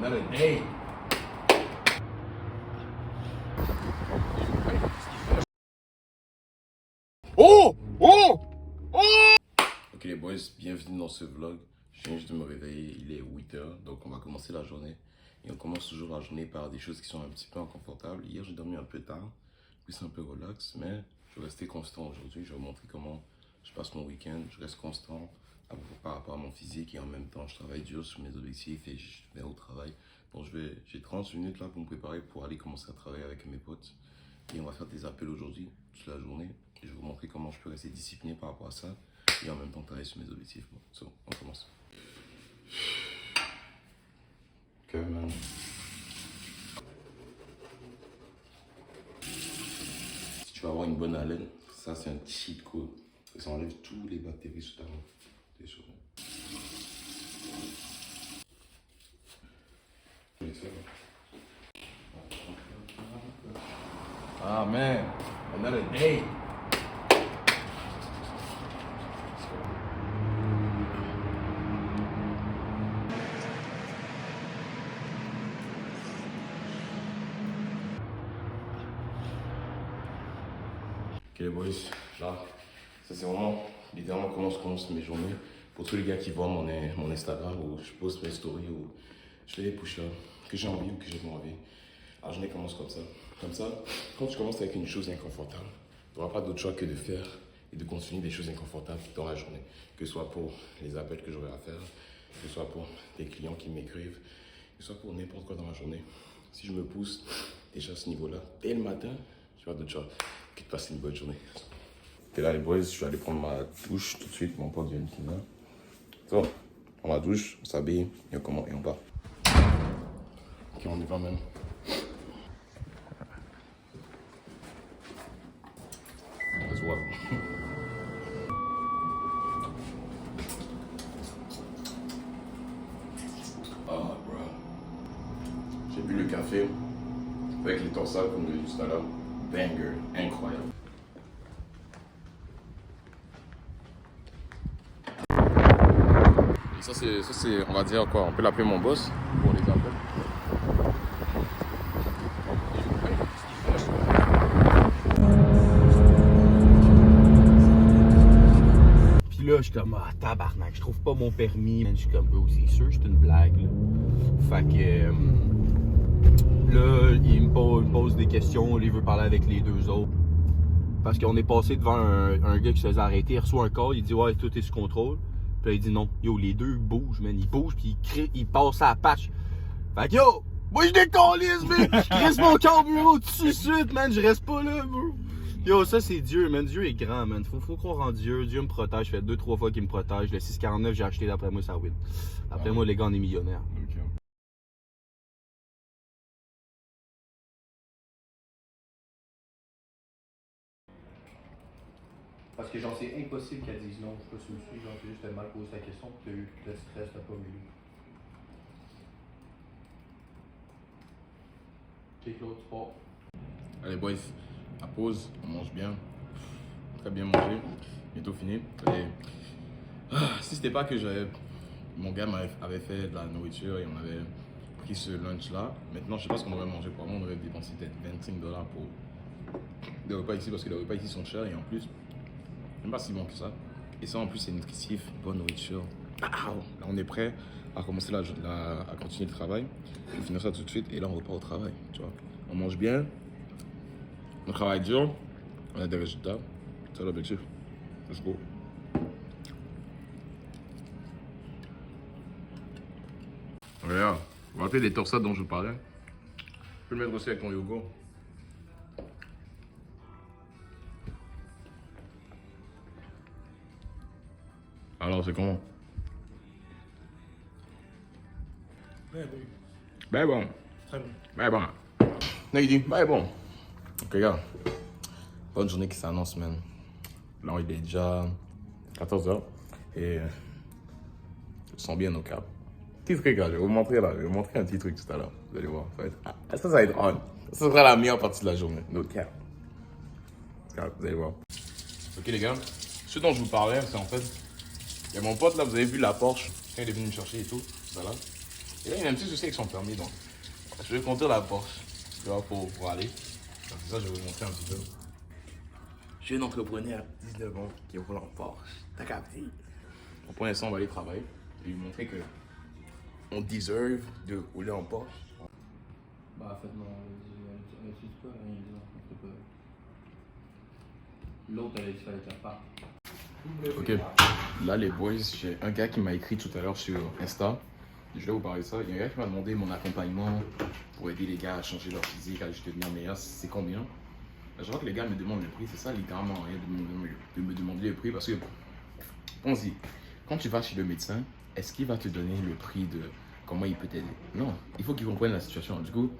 Another day. Oh! Oh! Oh! Ok les boys, bienvenue dans ce vlog. Je viens juste de me réveiller, il est 8h, donc on va commencer la journée. Et on commence toujours la journée par des choses qui sont un petit peu inconfortables. Hier j'ai dormi un peu tard, puis c'est un peu relax, mais je vais rester constant aujourd'hui. Je vais vous montrer comment je passe mon week-end. Je reste constant par rapport à mon physique et en même temps je travaille dur sur mes objectifs et je vais au travail. Donc j'ai 30 minutes là pour me préparer pour aller commencer à travailler avec mes potes. Et on va faire des appels aujourd'hui, toute la journée. Et je vais vous montrer comment je peux rester discipliné par rapport à ça. Et en même temps travailler sur mes objectifs. Bon, so, on commence. Ok, man. Si tu veux avoir une bonne haleine, ça c'est un cheat code. Ça enlève tous les bactéries sous ta main. T'es sûr? Ah man, another day. Ok les boys, là, ça c'est vraiment littéralement comment je commence mes journées. Pour tous les gars qui voient mon Instagram où je poste mes stories où je fais des push-ups, que j'ai envie ou que j'ai pas envie. La journée commence comme ça. Comme ça, quand tu commences avec une chose inconfortable, tu n'auras pas d'autre choix que de faire et de continuer des choses inconfortables dans la journée. Que ce soit pour les appels que j'aurai à faire, que ce soit pour des clients qui m'écrivent, que ce soit pour n'importe quoi dans la journée. Si je me pousse déjà à ce niveau-là, dès le matin, je n'ai pas d'autre choix que de passer une bonne journée. Et là les boys, je vais aller prendre ma douche tout de suite. Mon pote vient de là. So, on prend ma douche, on s'habille et on part. Ok, on y va même. Let's walk. Ah, bro. J'ai bu le café avec les torsades comme je l'ai dit tout à l'heure. Banger, incroyable. Et ça c'est, on va dire quoi, on peut l'appeler mon boss pour les appels. Puis là, je suis comme, ah, tabarnak, je trouve pas mon permis. Je suis comme, bro, c'est sûr, c'est une blague, là. Fait que, là, il me pose des questions, il veut parler avec les deux autres. Parce qu'on est passé devant un gars qui se faisait arrêter, il reçoit un call, il dit, ouais, tout est sous contrôle. Puis là, il dit non. Yo, les deux bougent, man. Ils bougent, puis ils passent à la patch. Fait que yo, moi je décollise, man. Je crisse mon carburant tout de suite, man. Je reste pas là, bro. Yo, ça c'est Dieu, man. Dieu est grand, man. Faut croire en Dieu. Dieu me protège. Ça fait 2-3 fois qu'il me protège. Le 649, j'ai acheté d'après moi, ça win. Après moi, les gars, on est millionnaires. Okay. Parce que genre c'est impossible qu'elle dise non, je sais pas si tu me suis, genre c'est juste elle mal posé ta question, puis t'as eu le stress, t'as pas voulu. Ok Claude, tu pars. Allez boys, à pause, on mange bien. Très bien mangé, bientôt fini. Et, si c'était pas que mon gars avait fait de la nourriture et on avait pris ce lunch là, maintenant je sais pas ce qu'on aurait mangé. Probablement on aurait dépensé peut-être $25 pour des repas ici parce que les repas ici sont chers et en plus, même pas si bon que ça. Et ça en plus c'est nutritif, bonne nourriture. Là on est prêt à commencer à continuer le travail. Je vais finir ça tout de suite et là on repart au travail, tu vois. On mange bien, on travaille dur, on a des résultats. C'est l'objectif. Let's go. Regarde, vous vous rappelez des torsades dont je vous parlais? Tu peux le mettre aussi avec ton yogourt. Alors, c'est comment? Ouais, bon. Ben bon. Très bon. Ben bon. Non, il dit, ben bon. Ok, regarde. Bonne journée qui s'annonce, man. Là, il est déjà 14h et je sens bien nos câbles. Petit truc, là, je vais vous montrer là. Je vais vous montrer un petit truc tout à l'heure. Vous allez voir. Ça va être on. Ça sera la meilleure partie de la journée. Nos câbles. Vous allez voir. Ok, les gars. Ce dont je vous parlais, c'est en fait. Il y a mon pote là, vous avez vu la Porsche. Quand il est venu me chercher et tout. Voilà. Et là, il a un petit souci avec son permis, donc je vais conduire la Porsche, tu vois, pour aller. Donc, c'est ça, je vais vous montrer un petit peu. Je suis un entrepreneur à 19 ans qui roule en Porsche. T'as capté? Donc, pour l'instant, on va aller travailler et lui montrer que on deserve de rouler en Porsche. Bah, en fait, non, elle utilise pas, rien dit, non. L'autre, elle a dit qu'il fallait qu'elle parte. Ok, là les boys, j'ai un gars qui m'a écrit tout à l'heure sur Insta. Je vais vous parler de ça. Il y a un gars qui m'a demandé mon accompagnement pour aider les gars à changer leur physique, à juste devenir meilleur. C'est combien? Je vois que les gars me demandent le prix, c'est ça littéralement rien de me demander le prix parce que, pense-y, quand tu vas chez le médecin, est-ce qu'il va te donner le prix de comment il peut t'aider? Non, il faut qu'il comprenne la situation. Du coup,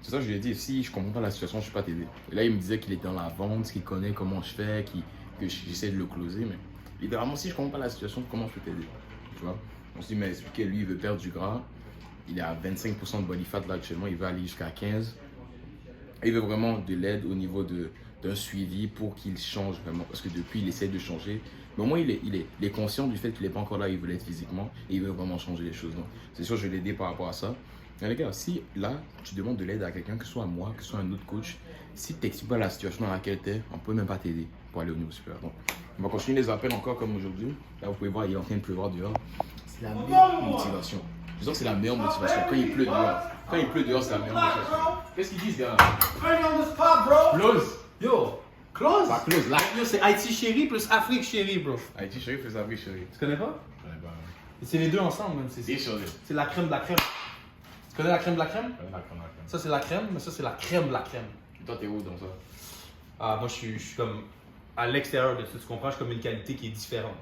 c'est ça que je lui ai dit, si je comprends pas la situation, je ne peux pas t'aider. Et là, il me disait qu'il était dans la vente, qu'il connaît comment je fais, que j'essaie de le closer, mais littéralement, si je comprends pas la situation, comment je peux t'aider? Tu vois? On se dit, mais expliquer, lui, il veut perdre du gras, il est à 25% de body fat là actuellement, il veut aller jusqu'à 15%. Il veut vraiment de l'aide au niveau d'un suivi pour qu'il change vraiment, parce que depuis, il essaie de changer. Mais au moins, il est conscient du fait qu'il n'est pas encore là, il veut l'être physiquement, et il veut vraiment changer les choses. Donc, c'est sûr, je vais l'aider par rapport à ça. Mais les gars, si là, tu demandes de l'aide à quelqu'un, que ce soit moi, que ce soit un autre coach, si tu n'expliques pas la situation dans laquelle tu es, on ne peut même pas t'aider pour aller au niveau supérieur. Donc, on va continuer les appels encore comme aujourd'hui. Là, vous pouvez voir, il est en train de pleuvoir dehors. C'est la meilleure motivation. Je sens que c'est la meilleure motivation. Quand il pleut dehors, c'est la meilleure motivation. Qu'est-ce qu'ils disent, gars? on the spot, bro! Close! Yo, close! Pas close, là. Yo, c'est Haïti chérie plus Afrique chérie, bro. Haïti chérie, fais ça, oui, chérie. Tu connais pas? Je connais pas. C'est les deux ensemble, même. C'est chérie. C'est la crème de la crème. Tu connais la crème de la crème? Je connais la crème. Ça, c'est la crème, mais ça, c'est la crème de la crème. Et toi, t'es où dans ça? Ah, moi, je suis comme à l'extérieur de ça, tu comprends? Je suis comme une qualité qui est différente.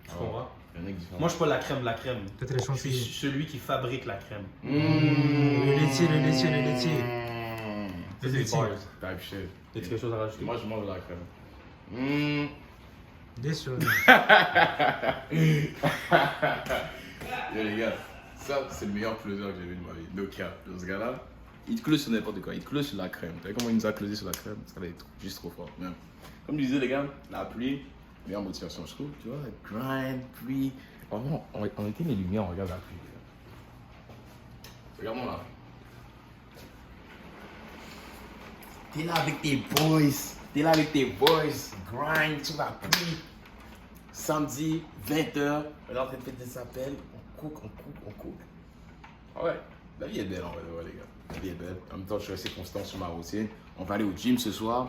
Tu comprends? Il y en a qui différent. Moi, je suis pas la crème de la crème. Peut-être les Je suis chanceliers. celui qui fabrique la crème. Le laitier, le laitier, le laitier. Ça, c'est les laitier. bars. Type shit. Y'a-tu quelque chose à rajouter? Moi, je mange la crème. Déçu. Yo les gars, ça c'est le meilleur closer que j'ai vu de ma vie. No cap. Ce gars-là, il te close sur n'importe quoi. Il te close sur la crème. Tu vois comment il nous a closé sur la crème? Ça va être juste trop fort. Même. Comme je disais les gars, la pluie, meilleure motivation je trouve. Tu vois, grind, pluie. Vraiment, on éteint les lumières, on regarde la pluie. Regarde-moi là. T'es là avec tes boys. Grind sur la pluie. Samedi, 20h, on est en train de faire des appels, on cook. Ah ouais, la vie est belle en vrai, ouais, les gars. La vie est belle. En même temps, je suis resté constant sur ma routine. On va aller au gym ce soir.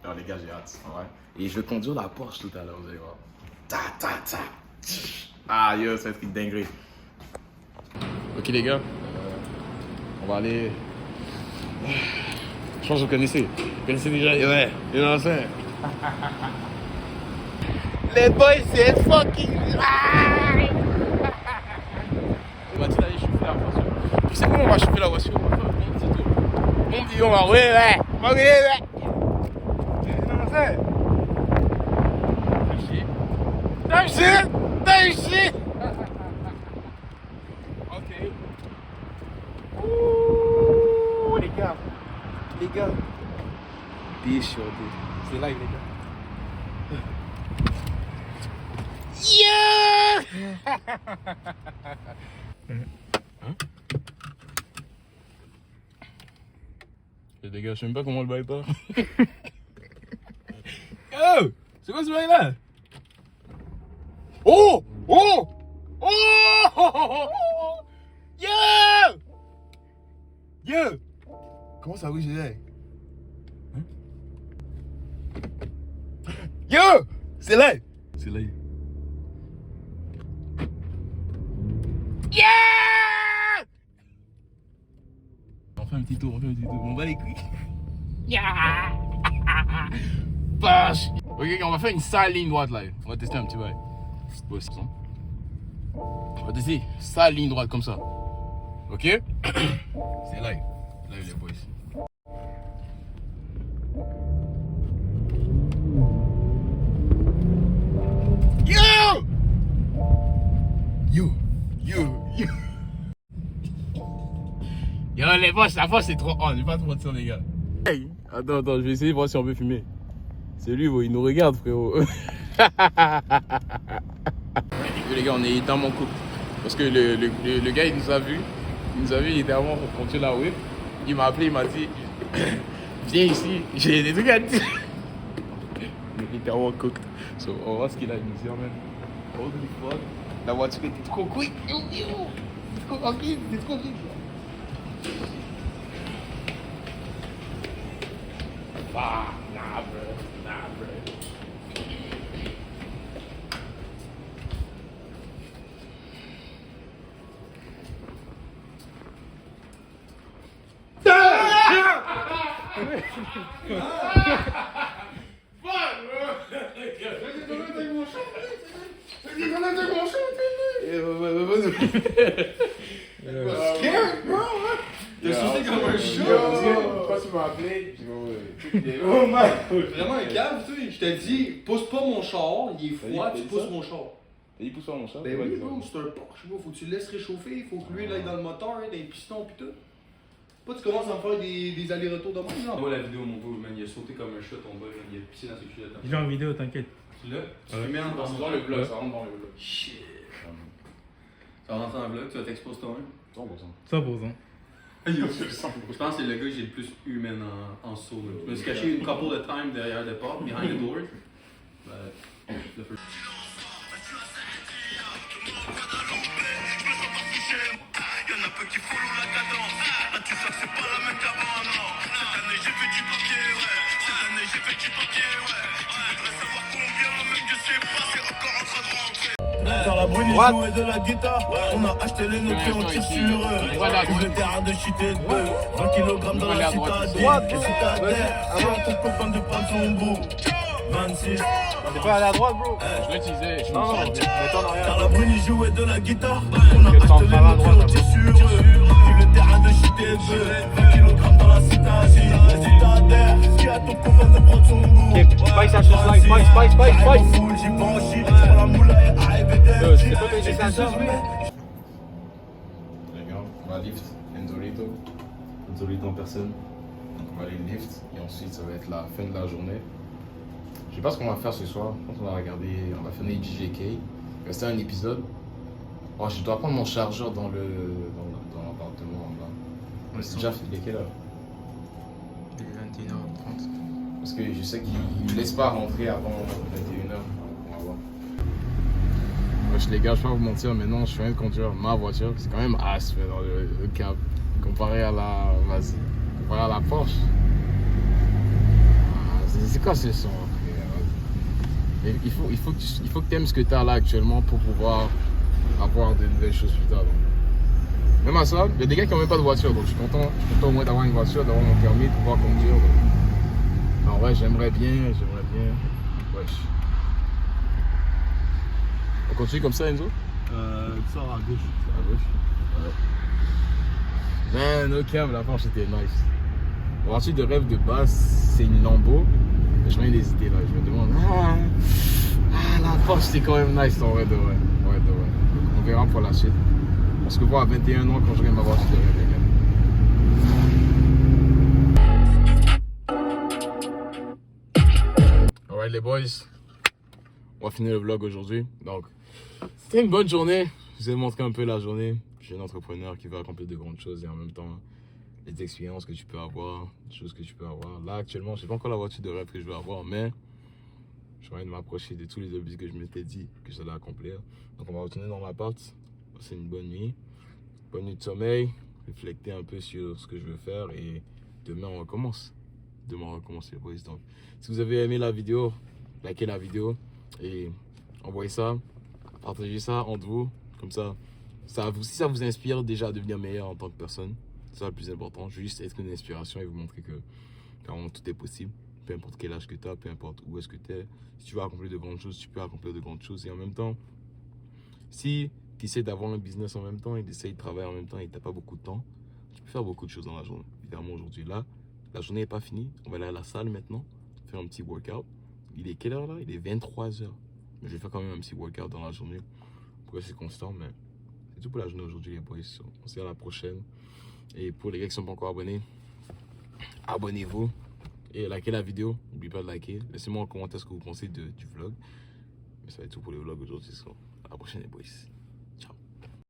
Alors les gars, j'ai hâte, ouais. Et je vais conduire la Porsche tout à l'heure, vous allez voir. Ta. Ah yo, ça va être une dinguerie. Ok les gars, on va aller... Je pense que vous connaissez. Vous connaissez déjà, ouais, you know what I'm saying? Les boys, c'est fucking live! On va aller chauffer la voiture. Tu sais comment on va chauffer la voiture? On va faire un petit tour. Mon petit, on va rouler, ouais! On va rouler, ouais! Non, c'est... T'as shit! Ok. Ouh, les gars. Bicho, c'est live, les gars. Yeah! Les gars, je sais même pas comment le bail part. Oh! C'est quoi ce bail là? Oh! Yo! Comment ça oui, j'ai Yo! C'est là! Yeah! On fait un petit tour. On va les couilles. Yeah! Vache! Ok, on va faire une sale ligne droite là. On va tester un petit bail. Ouais, c'est ça. On va tester sale ligne droite comme ça. Ok? C'est live. Live les boys. Yo les boss, la force c'est trop on, je vais pas te mentir les gars. Hey, attends, je vais essayer de voir si on peut fumer. C'est lui, il nous regarde frérot. Les gars, on est dans mon couple. Parce que le gars, il nous a vu, il était avant contre la whip. Il m'a appelé, il m'a dit, viens ici, j'ai des trucs à te dire. Il était vraiment cooked. So, on va voir ce qu'il a dit, même. Holy fuck. La voiture était trop quick. C'était trop rapide, c'était trop vite. Ah, nah, bro. Nah, bro. T'as sauté comme un chat! Quand tu m'as appelé, Oh my! Vraiment un cave, tu sais. Je t'ai dit, pousse pas mon char, il est froid, T'as tu dit pousses ça? mon char. il pousse pas mon chat. Ben oui, bro, c'est un Porsche, bro. Faut que tu le laisses réchauffer, faut que l'huile aille dans le moteur, dans les pistons pis tout. Pas tu commences à me faire des allers-retours de même, non? Moi, la vidéo, mon beau, man, il a sauté comme un chat, ton boy, il a pissé dans ses culottes. Il est en vidéo, t'inquiète. Tu l'as? Tu Ouais. le mets en Ça rentre dans le vlog, ça rentre dans le vlog. Shit. Ça rentre dans le vlog, tu vas t'exposer toi-même. 100%. 100%. Je pense que c'est le gars que j'ai le plus humain en saut. Je me suis caché une couple de time derrière des portes, behind the door. Le feu. Y'en a peu qui follow la cadence. Là tu sens que c'est pas la même qu'avant, non. Cette année j'ai fait du papier, ouais. Cette année j'ai fait du papier, ouais. Tu voudrais savoir combien, même je sais pas, c'est encore en train de rentrer. Dans la brune, ils jouaient de la guitare. On a acheté les nôtres et on tire sur eux. Ouvre le terrain de shit et de bœuf. 20 kg dans la citadelle. Et si t'as terre, avant ton copain de prendre son bout. 26. T'es pas allé à droite, bro? Je l'utilisais, je me sens bien. Dans la brune, ils jouaient de la guitare. On a acheté les nôtres et on tire sur eux. Ouvre le terrain de shit et de bœuf. 20 kg dans la citadelle. Et si t'as terre, qui a ton copain de prendre son bout. Spice after Spice, Spice. J'y branche, pour la moula et AEBD. C'est pas que j'ai ça, Les gars, on va lift Enzolito. Enzolito en personne. Donc on va aller lift et ensuite ça va être la fin de la journée. Je sais pas ce qu'on va faire ce soir. Je pense qu'on va regarder, on va finir JJK. Il restait un épisode. Oh, je dois prendre mon chargeur dans l'appartement en bas. C'est déjà fait, il est quelle heure? Il est 21h30. Parce que je sais qu'il ne laisse pas rentrer avant 21h. On va voir. Wesh les gars, je vais pas vous mentir, mais non, je viens de conduire ma voiture. C'est quand même as dans le cab. Comparé à la Porsche. Ah, c'est quoi ce son? Mais il faut que tu aimes ce que tu as là actuellement pour pouvoir avoir de nouvelles choses plus tard. Donc. Même à ça, il y a des gars qui n'ont même pas de voiture, donc je suis content au moins d'avoir une voiture, d'avoir mon permis, de pouvoir conduire. Donc. En vrai, j'aimerais bien. Wesh. On continue comme ça, Enzo? Tu sors à gauche. À gauche? Ouais. Man, ok, la Porsche c'était nice. La voiture de rêve de base, c'est une Lambo. Mais je viens d'hésiter là, je me demande. La Porsche c'est quand même nice en vrai de vrai. Ouais, de vrai. Donc, on verra pour la suite. Parce que voir à 21 ans quand j'aurai ma voiture de rêve, les gars. Alright les boys, on va finir le vlog aujourd'hui. Donc, c'était une bonne journée. Je vous ai montré un peu la journée. Je suis un entrepreneur qui veut accomplir de grandes choses et en même temps, les expériences que tu peux avoir, les choses que tu peux avoir. Là, actuellement, je n'ai pas encore la voiture de rêve que je veux avoir, mais je suis en train de m'approcher de tous les objectifs que je m'étais dit que j'allais accomplir. Donc, on va retourner dans l'appart. C'est une bonne nuit. Bonne nuit de sommeil. Réflecter un peu sur ce que je veux faire et demain, on recommence. Demain, on recommence les boys. Donc, si vous avez aimé la vidéo, likez la vidéo et envoyez ça, partagez ça entre vous. Comme ça, si ça vous inspire déjà à devenir meilleur en tant que personne, c'est ça le plus important. Juste être une inspiration et vous montrer que vraiment tout est possible. Peu importe quel âge que tu as, peu importe où est-ce que tu es. Si tu veux accomplir de grandes choses, tu peux accomplir de grandes choses. Et en même temps, si tu essaies d'avoir un business en même temps et d'essayer de travailler en même temps et tu n'as pas beaucoup de temps, tu peux faire beaucoup de choses dans la journée. Évidemment, aujourd'hui, là, la journée n'est pas finie. On va aller à la salle maintenant, faire un petit workout. Il est quelle heure là? Il est 23h. Mais je vais faire quand même un petit workout dans la journée pour rester constant. Mais c'est tout pour la journée aujourd'hui, les boys. On se dit à la prochaine. Et pour les gars qui ne sont pas encore abonnés, abonnez-vous et likez la vidéo. N'oubliez pas de liker. Laissez-moi en commentaire ce que vous pensez du vlog. Mais ça va être tout pour le vlog aujourd'hui. À la prochaine, les boys.